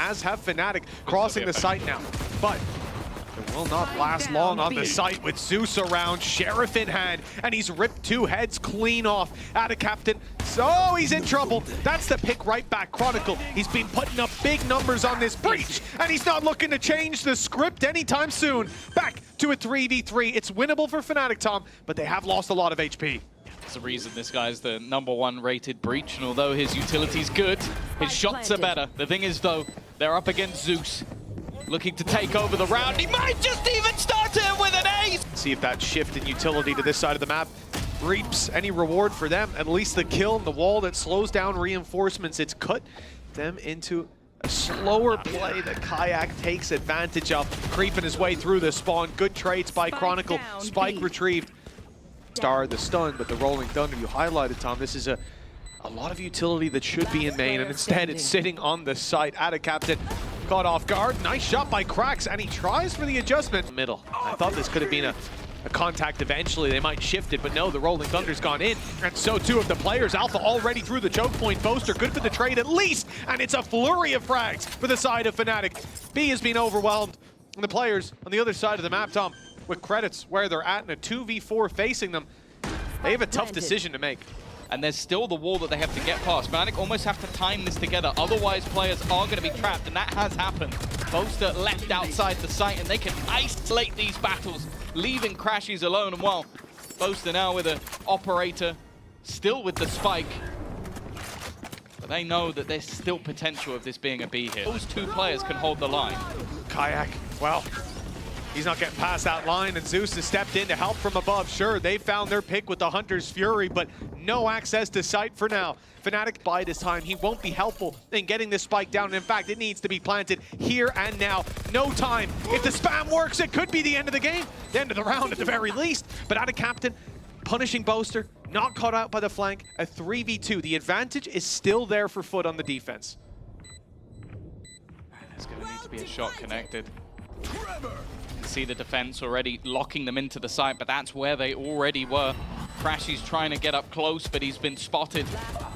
as have Fnatic crossing the site now. But it will not last long on the site with Zeus around, Sheriff in hand, and he's ripped 2 heads clean off out of Captain. So he's in trouble. That's the pick right back. Chronicle, he's been putting up big numbers on this breach, and he's not looking to change the script anytime soon. Back to a 3v3. It's winnable for Fnatic, Tom, but they have lost a lot of HP. There's a reason this guy's the #1 rated breach, and although his utility's good, his shots are better. The thing is, though, they're up against Zeus, looking to take over the round. He might just even start it with an ace! See if that shift in utility to this side of the map reaps any reward for them. At least the kill in the wall that slows down reinforcements. It's cut them into a slower play that Kayak takes advantage of, creeping his way through the spawn. Good trades by Chronicle. Spike retrieved. Star the stun, but the rolling thunder you highlighted, Tom. This is a lot of utility that should be in main, and instead it's sitting on the site. At a Captain, caught off guard. Nice shot by Krax, and he tries for the adjustment. Middle. I thought this could have been a contact eventually. They might shift it, but no, the rolling thunder's gone in, and so too of the players. Alpha already through the choke point. Boaster good for the trade at least, and it's a flurry of frags for the side of Fnatic. B has been overwhelmed, and the players on the other side of the map, Tom, with credits where they're at in a 2v4 facing them, they have a tough decision to make. And there's still the wall that they have to get past. Fnatic almost have to time this together, otherwise players are going to be trapped, and that has happened. Boaster left outside the site, and they can isolate these battles, leaving Crashies alone. And while Boaster now with an operator, still with the spike, but they know that there's still potential of this being a B here. Those 2 players can hold the line. Kayak, well, he's not getting past that line, and Zeus has stepped in to help from above. Sure, they found their pick with the Hunter's Fury, but no access to sight for now. Fnatic bide his time. He won't be helpful in getting this spike down. And in fact, it needs to be planted here and now. No time. If the spam works, it could be the end of the game. The end of the round at the very least. But out of Captain, punishing Boaster, not caught out by the flank. A 3v2. The advantage is still there for FUT on the defense. There's going to need to be a shot connected. See the defense already locking them into the site, but that's where they already were. Crashy's trying to get up close, but he's been spotted.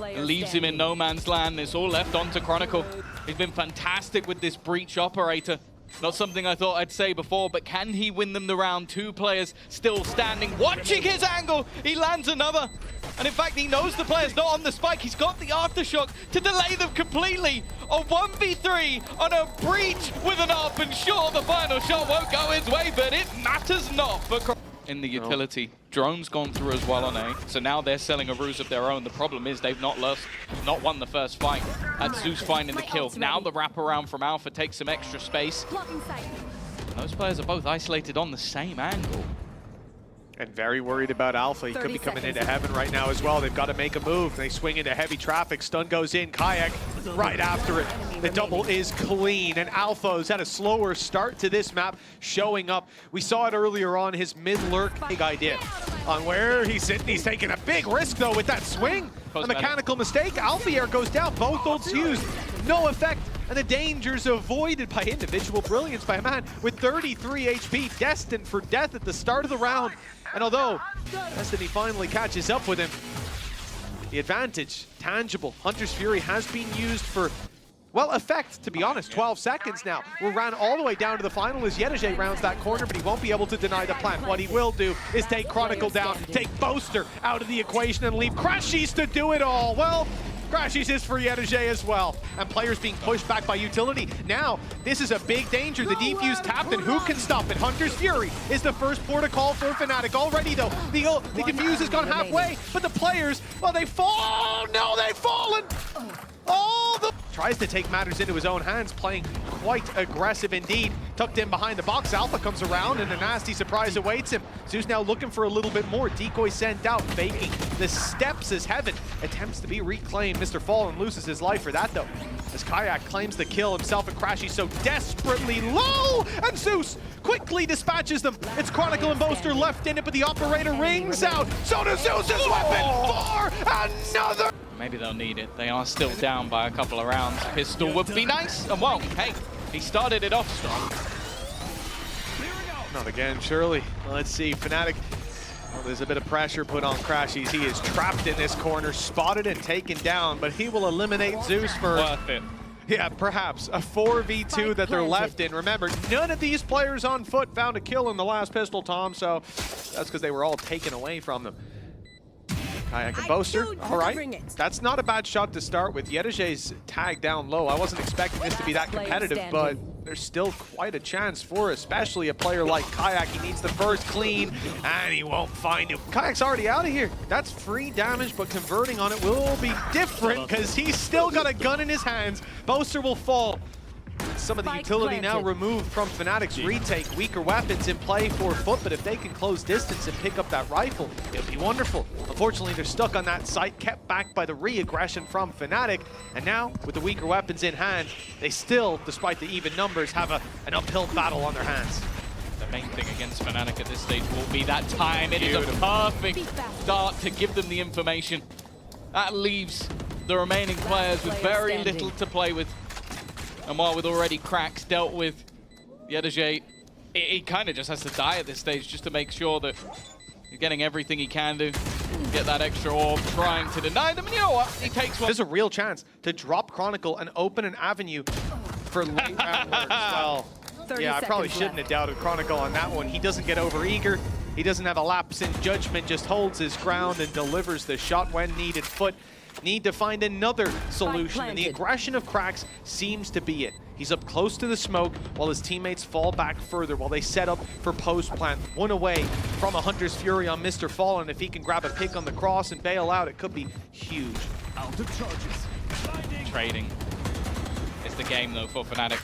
It leaves him in no man's land. It's all left onto Chronicle. He's been fantastic with this breach operator. Not something I thought I'd say before, but can he win them the round? 2 players still standing, watching his angle. He lands another. And in fact, he knows the player's not on the spike. He's got the aftershock to delay them completely. A 1v3 on a breach with an up, and sure, the final shot won't go his way, but it matters not for in the utility. Drone's gone through as well on A, so now they're selling a ruse of their own. The problem is they've not won the first fight. That's Zeus finding the kill. Now the wraparound from Alpha takes some extra space. Those players are both isolated on the same angle. And very worried about Alpha. He could be coming into heaven right now as well. They've got to make a move. They swing into heavy traffic. Stun goes in. Kayak right after it. The double is clean. And Alpha's had a slower start to this map, showing up. We saw it earlier on, his mid-lurk. Big idea on where he's sitting. He's taking a big risk, though, with that swing. A mechanical mistake. Alpha air goes down. Both ults used. No effect. And the dangers avoided by individual brilliance by a man with 33 HP, destined for death at the start of the round. And although Destiny finally catches up with him, the advantage, tangible. Hunter's Fury has been used for, well, effect, to be honest. 12 seconds now. We ran all the way down to the final as Yedege rounds that corner, but he won't be able to deny the plant. What he will do is take Chronicle down, take Boaster out of the equation, and leave Crashies to do it all. Well, Crashies is for Yedege as well. And players being pushed back by utility. Now, this is a big danger. The defuse tapped, and who can stop it? Hunter's Fury is the first port of call for Fnatic. Already, though, the defuse has gone halfway, but the players, well, they fall. Oh, no, they've fallen. Oh, tries to take matters into his own hands, playing quite aggressive indeed. Tucked in behind the box, Alpha comes around, and a nasty surprise awaits him. Zeus now looking for a little bit more. Decoy sent out, faking the steps as heaven attempts to be reclaimed. Mr. Fallen loses his life for that, though, as Kayak claims the kill himself, and Crashy so desperately low, and Zeus quickly dispatches them. It's Chronicle and Boaster left in it, but the operator rings out. So does Zeus's weapon for another. Maybe they'll need it. They are still down by a couple of rounds. Pistol would be nice. And well, hey, he started it off strong. Not again, surely. Let's see, Fnatic. Well, there's a bit of pressure put on Crashies. He is trapped in this corner, spotted and taken down, but he will eliminate Zeus for worth it. Yeah, perhaps. A 4v2 that they're left in. Remember, none of these players on FUT found a kill in the last pistol, Tom, so that's because they were all taken away from them. Kayak and Boaster, all right. That's not a bad shot to start with. Yedajay's tagged down low. I wasn't expecting this to be that competitive, but there's still quite a chance for especially a player like Kayak. He needs the first clean, and he won't find him. Kayak's already out of here. That's free damage, but converting on it will be different because he's still got a gun in his hands. Boaster will fall. Some of the utility now removed from Fnatic's retake. Weaker weapons in play for FUT, but if they can close distance and pick up that rifle, it'll be wonderful. Unfortunately, they're stuck on that site, kept back by the re-aggression from Fnatic, and now, with the weaker weapons in hand, they still, despite the even numbers, have an uphill battle on their hands. The main thing against Fnatic at this stage will be that time. It is a perfect start to give them the information. That leaves the remaining players with very little to play with. And while with already cracks dealt with, Yedajay, he kind of just has to die at this stage just to make sure that he's getting everything he can do. Get that extra orb, trying to deny them. And you know what? He takes one. There's a real chance to drop Chronicle and open an avenue for late round well. Yeah, I probably shouldn't have doubted Chronicle on that one. He doesn't get over-eager. He doesn't have a lapse in judgment, just holds his ground and delivers the shot when needed. FUT need to find another solution, and the aggression of Cracks seems to be it. He's up close to the smoke while his teammates fall back further while they set up for post-plant. One away from a Hunter's Fury on Mr. Fallen. If he can grab a pick on the cross and bail out, it could be huge. Out of charges. Trading is the game, though, for Fnatic.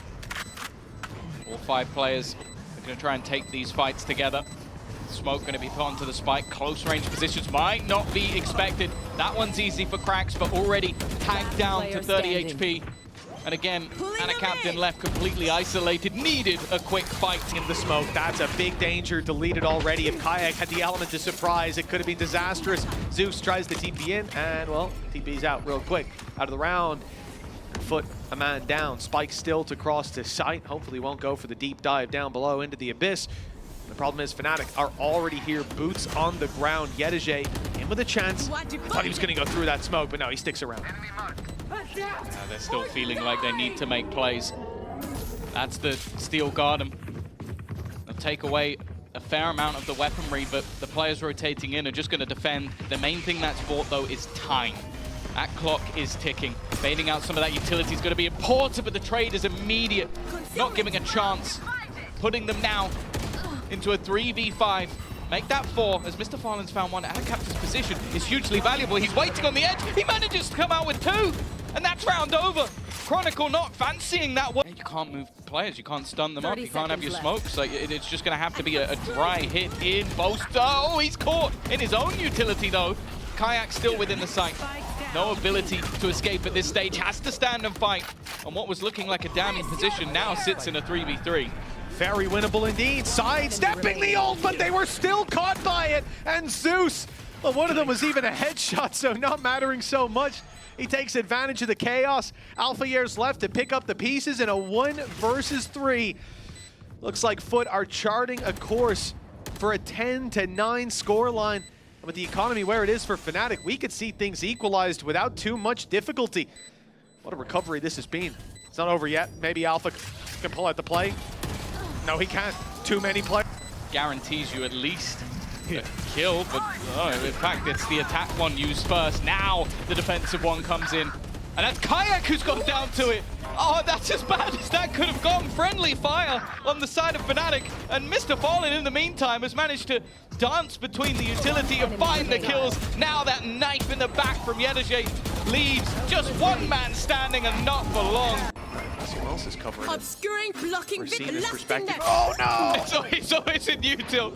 All 5 players are going to try and take these fights together. Smoke going to be put onto the spike. Close range positions might not be expected. That one's easy for Cracks, but already tagged down to 30 HP. And again, and a captain left completely isolated. Needed a quick fight in the smoke. That's a big danger. Deleted already. If Kayak had the element of surprise, it could have been disastrous. Zeus tries to TP in, and well, TP's out real quick. Out of the round. FUT a man down. Spike still to cross to sight. Hopefully won't go for the deep dive down below into the abyss. The problem is Fnatic are already here, boots on the ground. Yedajay in with a chance. I thought he was going to go through that smoke, but no, he sticks around. They're still feeling like they need to make plays. That's the Steel Garden. They'll take away a fair amount of the weaponry, but the players rotating in are just going to defend. The main thing that's bought, though, is time. That clock is ticking. Baiting out some of that utility is going to be important, but the trade is immediate. Not giving a chance. Putting them now into a 3v5. Make that 4, as Mr. Fallen's found one at a captain's position, is hugely valuable. He's waiting on the edge. He manages to come out with 2, and that's round over. Chronicle not fancying that one. You can't move players. You can't stun them up. You can't have your smokes. Like, it's just going to have to be a dry hit in Boaster. Oh, he's caught in his own utility, though. Kayak still within the sight. No ability to escape at this stage. Has to stand and fight. And what was looking like a damning position now sits in a 3v3. Very winnable indeed. Sidestepping the ult, but they were still caught by it. And Zeus, well, one of them was even a headshot, so not mattering so much. He takes advantage of the chaos. Alpha Year's left to pick up the pieces in a 1 versus 3. Looks like FUT are charting a course for a 10-9 scoreline. And with the economy where it is for Fnatic, we could see things equalized without too much difficulty. What a recovery this has been. It's not over yet. Maybe Alpha can pull out the play. No, he can't. Too many players. Guarantees you at least a kill, but in fact, it's the attack one used first. Now the defensive one comes in. And that's Kayak who's gone down to it. Oh, that's as bad as that could have gone. Friendly fire on the side of Fnatic. And Mr. Fallen, in the meantime, has managed to dance between the utility and find the kills. Now that knife in the back from Yedajay leaves just one man standing, and not for long. Who else is covering it? Obscuring, blocking, We're seeing his perspective. Oh no! It's always in util.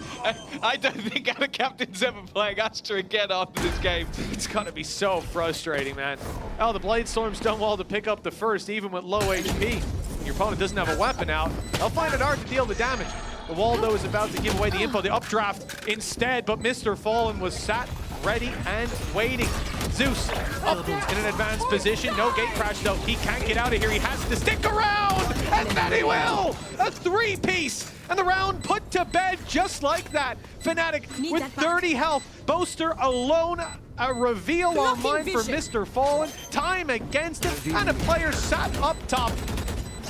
I don't think our captain's ever playing Astra again after this game. It's gonna be so frustrating, man. Oh, the Blade Storm's done well to pick up the first, even with low HP. Your opponent doesn't have a weapon out. They'll find it hard to deal the damage. The Waldo is about to give away the info. The updraft instead, but Mr. Fallen was sat, ready, and waiting. Zeus up in an advanced position. No gate crash, though. He can't get out of here. He has to stick around, and then he will! A 3-piece, and the round put to to bed just like that. Fnatic with 30 health. Boaster alone. A reveal online for Mr. Fallen. Time against him, and a player sat up top.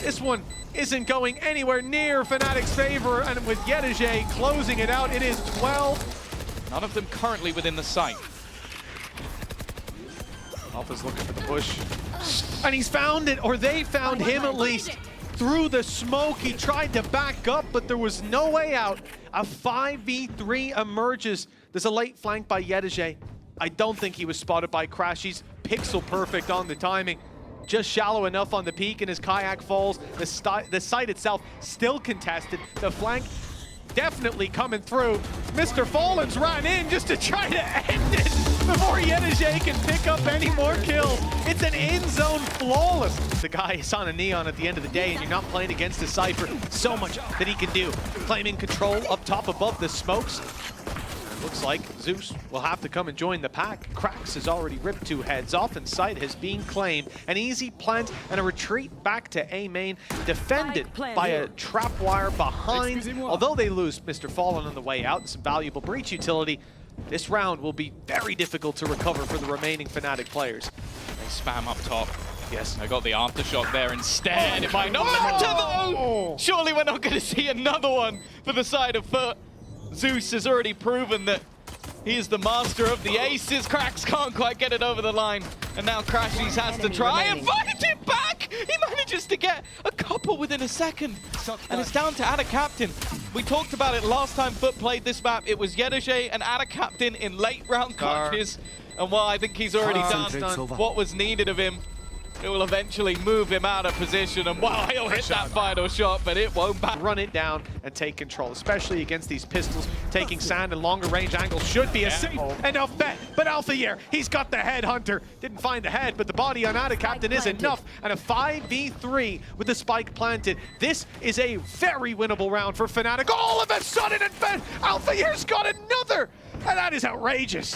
This one isn't going anywhere near Fnatic's favor, and with Yedajay closing it out, it is 12. None of them currently within the site. Alpha's looking for the push. And he's found it, or they found him at least. Through the smoke, he tried to back up, but there was no way out. A 5v3 emerges. There's a late flank by Yedajay. I don't think he was spotted by Crash. He's pixel perfect on the timing. Just shallow enough on the peak, and his kayak falls. The site itself still contested. The flank definitely coming through. Mr. Fallen's ran in just to try to end it before Yedajay can pick up any more kills. It's an in-zone flawless. The guy is on a neon at the end of the day, and you're not playing against a Cypher. So much that he can do. Claiming control up top above the smokes. Looks like Zeus will have to come and join the pack. Krax has already ripped 2 heads off, and site has been claimed. An easy plant and a retreat back to A main, defended by a trap wire behind. Although they lose Mr. Fallen on the way out and some valuable breach utility, this round will be very difficult to recover for the remaining Fnatic players. They spam up top. Yes. I got the aftershock there instead. It might not matter though! Surely we're not going to see another one for the side of FUT. Zeus has already proven that he is the master of the aces. Krax can't quite get it over the line. And now Crashies has to try and fight it back! He manages to get a couple within a second. And it's down to Ada Captain. We talked about it last time FUT played this map. It was Yedajay and Ada Captain in late round clutches. And while I think he's already done what was needed of him, it will eventually move him out of position, and wow, he'll hit that final shot, but it won't back. Run it down and take control, especially against these pistols. Taking sand and longer range angles should be a safe enough bet. But Alphayear, he's got the headhunter. Didn't find the head, but the body on Ada Captain is enough. And a 5v3 with the spike planted. This is a very winnable round for Fnatic. All of a sudden, Alphayear's got another! And that is outrageous.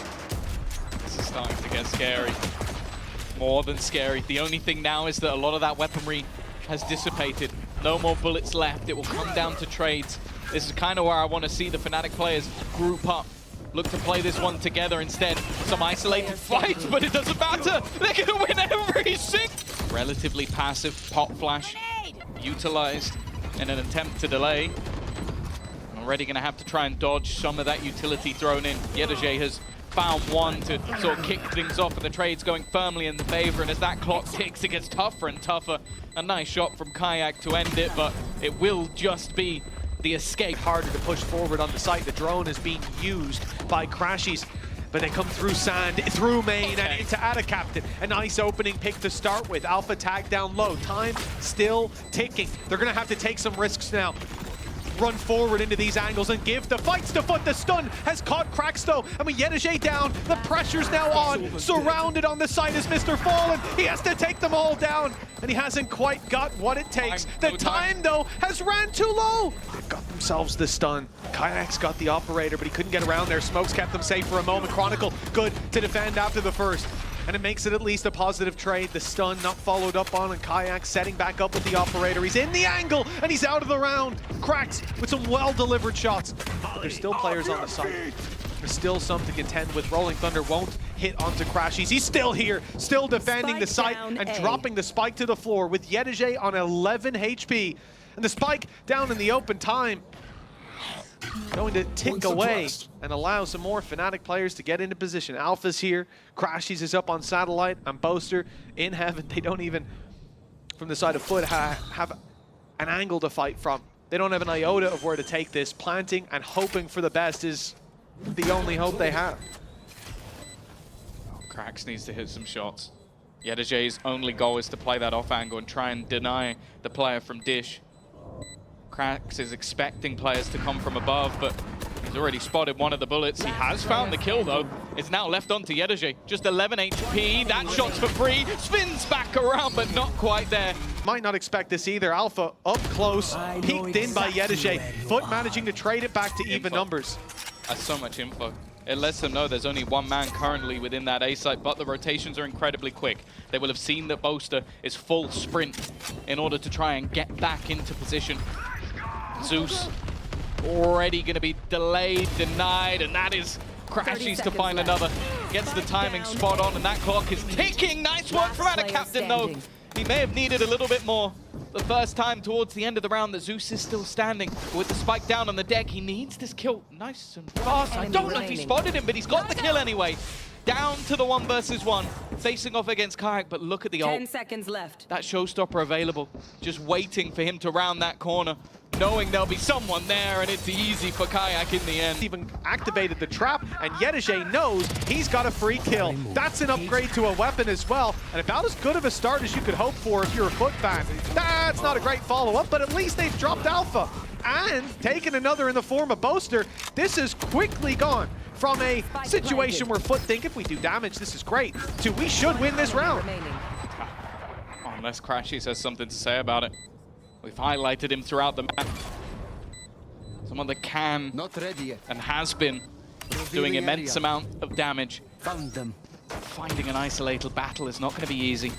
This is starting to get scary. More than scary. The only thing now is that a lot of that weaponry has dissipated. No more bullets left. It will come down to trades. This is kind of where I want to see the Fnatic players group up. Look to play this one together instead. Some isolated fights, but it doesn't matter. They're going to win every single. Relatively passive pop flash utilized in an attempt to delay. Already going to have to try and dodge some of that utility thrown in. Yedajay has found one to sort of kick things off, and the trade's going firmly in the favor, and as that clock ticks, it gets tougher and tougher. A nice shot from Kayak to end it, but it will just be the escape. Harder to push forward on the site. The drone is being used by Crashies, but they come through sand, through main, and into Ada Captain. A nice opening pick to start with. Alpha tag down low. Time still ticking. They're going to have to take some risks now. Run forward into these angles and give the fights to FUT. The stun has caught Krax though, and with Yedajay down, the pressure's now on. Surrounded on the side is Mr. Fallen. He has to take them all down, and he hasn't quite got what it takes. The time though has ran too low. They've got themselves the stun. Kayak's got the operator, but he couldn't get around there. Smokes kept them safe for a moment. Chronicle good to defend after the first. And it makes it at least a positive trade. The stun not followed up on, and Kayak setting back up with the operator. He's in the angle, and he's out of the round. Cracks with some well-delivered shots. But there's still players on the side. There's still some to contend with. Rolling Thunder won't hit onto Crashies. He's still here, still defending the site and dropping the spike to the floor with Yedajay on 11 HP. And the spike down in the open time. Going to tick away and allow some more Fnatic players to get into position. Alpha's here, Crashies is up on Satellite, and Boaster in heaven. They don't even, from the side of FUT, have an angle to fight from. They don't have an iota of where to take this. Planting and hoping for the best is the only hope they have. Krax needs to hit some shots. Yedajay's only goal is to play that off angle and try and deny the player from Dish. Krax is expecting players to come from above, but he's already spotted one of the bullets. He has found the kill, though. It's now left on to Yedajay. Just 11 HP. That shot's for free. Spins back around, but not quite there. Might not expect this either. Alpha up close, peeked in by Yedajay. FUT managing to trade it back to even numbers. That's so much info. It lets them know there's only one man currently within that A site, but the rotations are incredibly quick. They will have seen that Boaster is full sprint in order to try and get back into position. Zeus already going to be delayed, denied, and that is Crashies to find another. Gets the timing spot on, and that clock is ticking. Nice work from Captain though. He may have needed a little bit more the first time towards the end of the round. That Zeus is still standing with the spike down on the deck. He needs this kill nice and fast. I don't know if he spotted him, but he's got the kill anyway. Down to the 1 versus 1, facing off against Kayak, but look at the ult. 10 seconds left. That showstopper available, just waiting for him to round that corner, knowing there'll be someone there, and it's easy for Kayak in the end. Even activated the trap, and Yedege knows he's got a free kill. That's an upgrade to a weapon as well, and about as good of a start as you could hope for if you're a FUT fan. That's not a great follow-up, but at least they've dropped Alpha and taken another in the form of Boaster. This is quickly gone from a situation where FUT think if we do damage, this is great, to we should win this round. Unless Crashies has something to say about it. We've highlighted him throughout the map. Someone that can Not ready yet. and has been doing immense amount of damage. Found them. Finding an isolated battle is not going to be easy.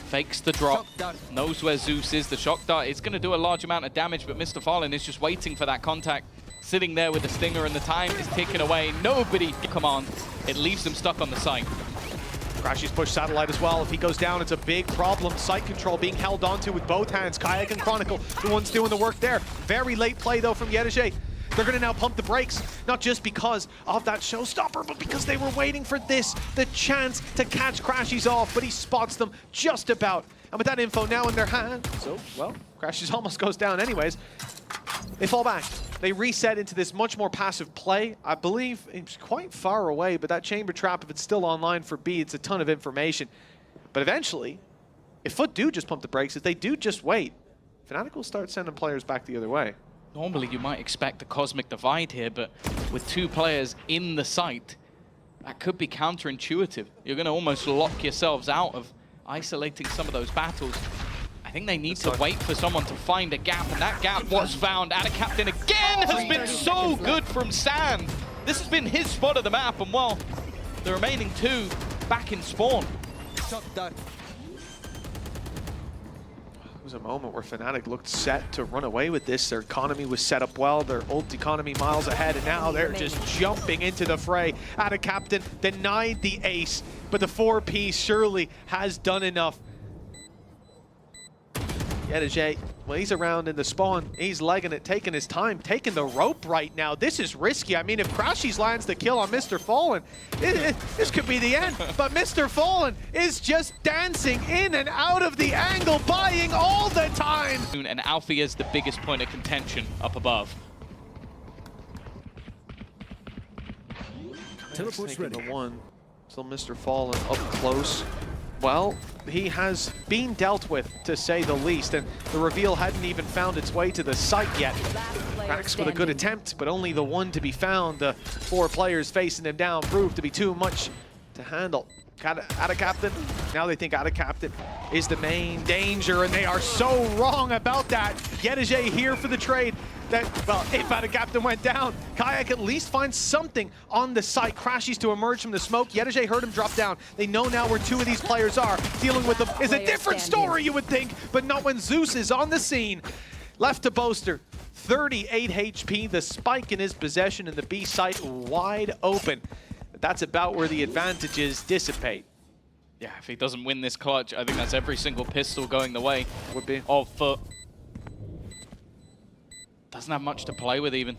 Fakes the drop, knows where Zeus is. The shock dart is going to do a large amount of damage, but Mr. Fallen is just waiting for that contact. Sitting there with the stinger, and the time is ticking away. Nobody command. It leaves them stuck on the site. Crashies push Satellite as well. If he goes down, it's a big problem. Site control being held onto with both hands. Kayak and Chronicle, the ones doing the work there. Very late play, though, from Yedege. They're going to now pump the brakes, not just because of that showstopper, but because they were waiting for this, the chance to catch Crashies off, but he spots them just about. And with that info now in their hand, so, well, Crashies almost goes down anyways. They fall back. They reset into this much more passive play. I believe it's quite far away, but that chamber trap, if it's still online for B, it's a ton of information. But eventually, if FUT do just pump the brakes, if they do just wait, Fnatic will start sending players back the other way. Normally you might expect a cosmic divide here, but with 2 players in the site, that could be counterintuitive. You're going to almost lock yourselves out of isolating some of those battles. I think they need to wait for someone to find a gap, and that gap was found. Captain again has been so good from Sand. This has been his spot of the map, and well, the remaining 2 back in spawn. There was a moment where Fnatic looked set to run away with this. Their economy was set up well, their ult economy miles ahead, and now they're just jumping into the fray. Captain denied the ace, but the 4-piece surely has done enough. Yedege, well, he's around in the spawn. He's legging it, taking his time, taking the rope right now. This is risky. I mean, if Crashies lands the kill on Mr. Fallen, this could be the end. But Mr. Fallen is just dancing in and out of the angle, buying all the time. And Alfie is the biggest point of contention up above. Teleport's ready. The one, so Mr. Fallen up close. Well, he has been dealt with, to say the least, and the reveal hadn't even found its way to the site yet. Rax with a good attempt, but only the one to be found. The 4 players facing him down proved to be too much to handle. Captain, now they think Captain is the main danger, and they are so wrong about that. Yedege here for the trade. That, well, if Captain went down, Kayak at least finds something on the site. Crashies to emerge from the smoke. Yedege heard him drop down. They know now where 2 of these players are. Dealing with them is a different story, you would think, but not when Zeus is on the scene. Left to Boaster, 38 HP, the spike in his possession, and the B site wide open. But that's about where the advantages dissipate. Yeah, if he doesn't win this clutch, I think that's every single pistol going the way Would be. of FUT. Doesn't have much to play with even.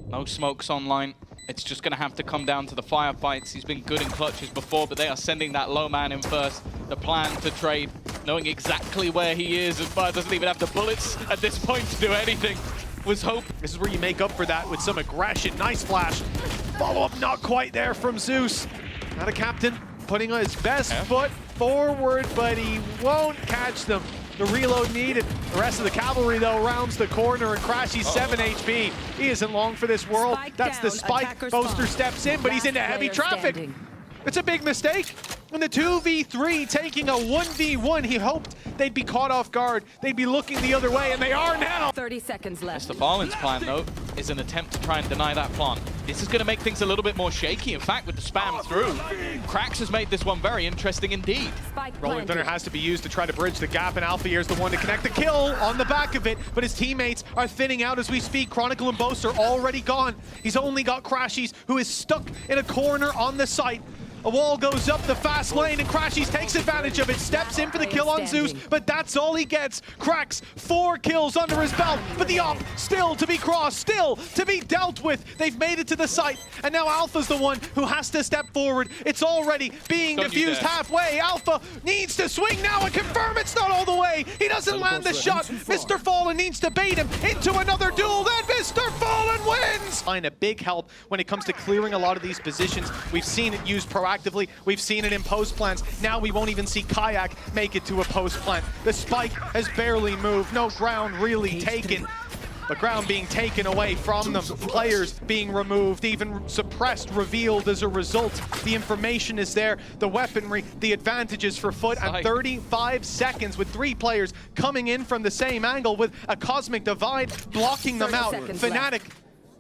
No smokes online. It's just going to have to come down to the firefights. He's been good in clutches before, but they are sending that low man in first. The plan to trade, knowing exactly where he is. And Fire doesn't even have the bullets at this point to do anything. Was hope. This is where you make up for that with some aggression. Nice flash. Follow-up not quite there from Zeus. Not a Captain putting on his best foot forward, but he won't catch them. The reload needed. The rest of the cavalry, though, rounds the corner, and Crashies 7 HP. He isn't long for this world. That's the spike. Boaster steps in, but he's into heavy traffic. It's a big mistake. in the 2v3, taking a 1v1. He hoped they'd be caught off guard. They'd be looking the other way, and they are now. 30 seconds left. Mr. Farland's plan, though, is an attempt to try and deny that plant. This is going to make things a little bit more shaky. In fact, with the spam through, Krax has made this one very interesting indeed. Rolling Thunder has to be used to try to bridge the gap, and Alpha is the one to connect the kill on the back of it, but his teammates are thinning out as we speak. Chronicle and Boast are already gone. He's only got Crashies, who is stuck in a corner on the site. A wall goes up the fast lane, and Crashies takes advantage of it, steps in for the kill on Zeus, but that's all he gets. Cracks 4 kills under his belt, but the op still to be crossed, still to be dealt with. They've made it to the site, and now Alpha's the one who has to step forward. It's already being diffused halfway. Alpha needs to swing now and confirm it's not all the way. He doesn't land the shot. Mr. Fallen needs to bait him into another duel, then Mr. Fallen wins! Find a big help when it comes to clearing a lot of these positions. We've seen it used proactively. We've seen it in post plants. Now we won't even see Kayak make it to a post plant. The spike has barely moved. No ground really taken. The ground being taken away from them. Players being removed, even suppressed, revealed as a result. The information is there. The weaponry, the advantages for FUT, and 35 seconds with 3 players coming in from the same angle with a cosmic divide blocking them out. Fnatic.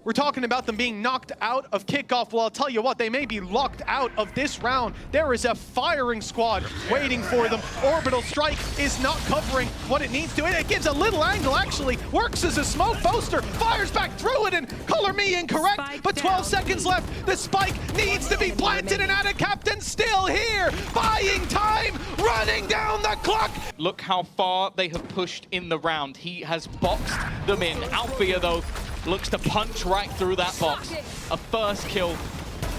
We're talking about them being knocked out of Kickoff. Well, I'll tell you what, they may be locked out of this round. There is a firing squad waiting for them. Orbital Strike is not covering what it needs to. It gives a little angle, actually. Works as a smoke poster. Fires back through it, and color me incorrect. But 12 seconds left. The spike needs to be planted, and Ada Captain still here. Buying time, running down the clock. Look how far they have pushed in the round. He has boxed them in. Althea, though, looks to punch right through that box. A first kill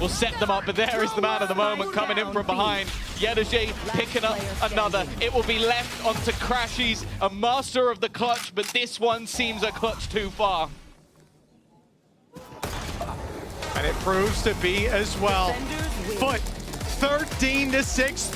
will set them up, but there is the man of the moment coming in from behind. Yedaje picking up another. It will be left onto Crashies, a master of the clutch, but this one seems a clutch too far. And it proves to be as well. FUT 13-6,